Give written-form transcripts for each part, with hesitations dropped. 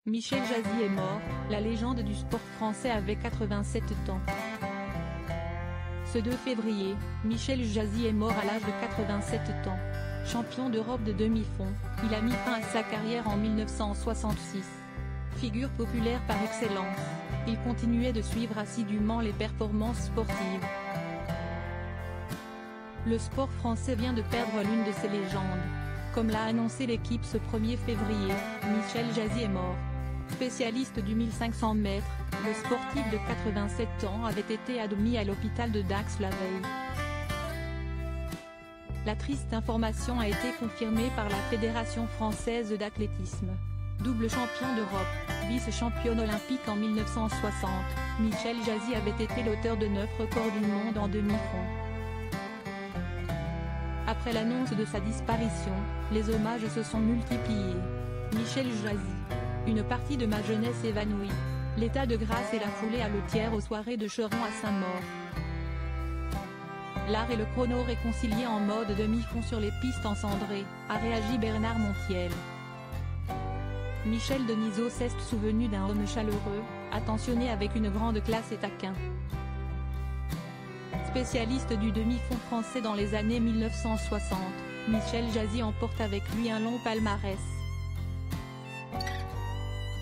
Michel Jazzy est mort, la légende du sport français avait 87 ans. Ce 2 février, Michel Jazzy est mort à l'âge de 87 ans. Champion d'Europe de demi-fond, il a mis fin à sa carrière en 1966. Figure populaire par excellence, il continuait de suivre assidûment les performances sportives. Le sport français vient de perdre l'une de ses légendes. Comme l'a annoncé l'équipe ce 1er février, Michel Jazzy est mort. Spécialiste du 1500 mètres, le sportif de 87 ans avait été admis à l'hôpital de Dax la veille. La triste information a été confirmée par la Fédération française d'athlétisme. Double champion d'Europe, vice-championne olympique en 1960, Michel Jazzy avait été l'auteur de 9 records du monde en demi-fond. Après l'annonce de sa disparition, les hommages se sont multipliés. Michel Jazzy. Une partie de ma jeunesse évanouie. L'état de grâce et la foulée à l'Eutière aux soirées de Cheron à Saint-Maur. L'art et le chrono réconciliés en mode demi-fond sur les pistes encendrées, a réagi Bernard Montiel. Michel Denisot s'est souvenu d'un homme chaleureux, attentionné avec une grande classe et taquin. Spécialiste du demi-fond français dans les années 1960, Michel Jazzy emporte avec lui un long palmarès.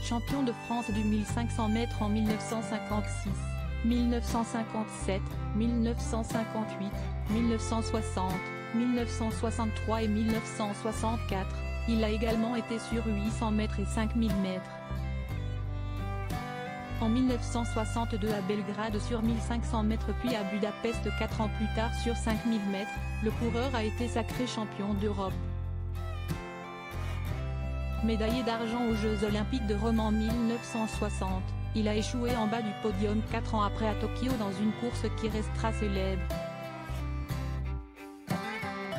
Champion de France du 1500 mètres en 1956, 1957, 1958, 1960, 1963 et 1964, il a également été sur 800 mètres et 5000 mètres. En 1962 à Belgrade sur 1500 mètres puis à Budapest 4 ans plus tard sur 5000 mètres, le coureur a été sacré champion d'Europe. Médaillé d'argent aux Jeux Olympiques de Rome en 1960, il a échoué en bas du podium 4 ans après à Tokyo dans une course qui restera célèbre.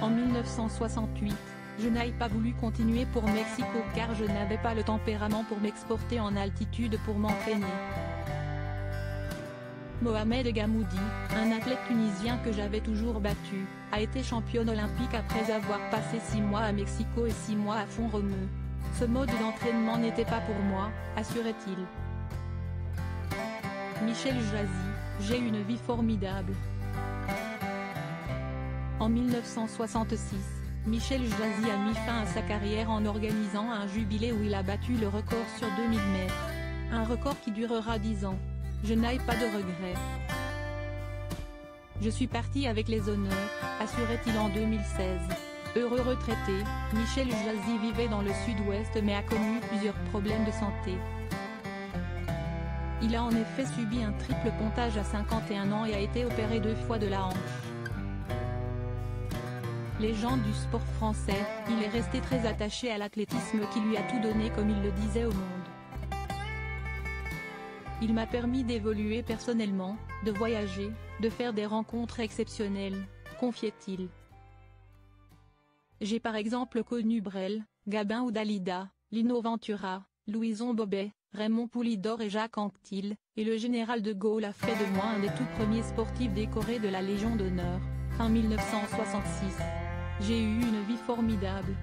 En 1968, je n'ai pas voulu continuer pour Mexico car je n'avais pas le tempérament pour m'exporter en altitude pour m'entraîner. Mohamed Gamoudi, un athlète tunisien que j'avais toujours battu, a été championne olympique après avoir passé 6 mois à Mexico et 6 mois à Font-Romeu. Ce mode d'entraînement n'était pas pour moi, assurait-il. Michel Jazzy, j'ai une vie formidable. En 1966, Michel Jazzy a mis fin à sa carrière en organisant un jubilé où il a battu le record sur 2000 mètres. Un record qui durera 10 ans. Je n'ai pas de regrets. Je suis parti avec les honneurs, assurait-il en 2016. Heureux retraité, Michel Jazzy vivait dans le sud-ouest mais a connu plusieurs problèmes de santé. Il a en effet subi un triple pontage à 51 ans et a été opéré 2 fois de la hanche. Légende du sport français, il est resté très attaché à l'athlétisme qui lui a tout donné comme il le disait au monde. Il m'a permis d'évoluer personnellement, de voyager, de faire des rencontres exceptionnelles, confiait-il. J'ai par exemple connu Brel, Gabin ou Dalida, Lino Ventura, Louison Bobet, Raymond Poulidor et Jacques Anquetil, et le général de Gaulle a fait de moi un des tout premiers sportifs décorés de la Légion d'honneur, fin 1966. J'ai eu une vie formidable.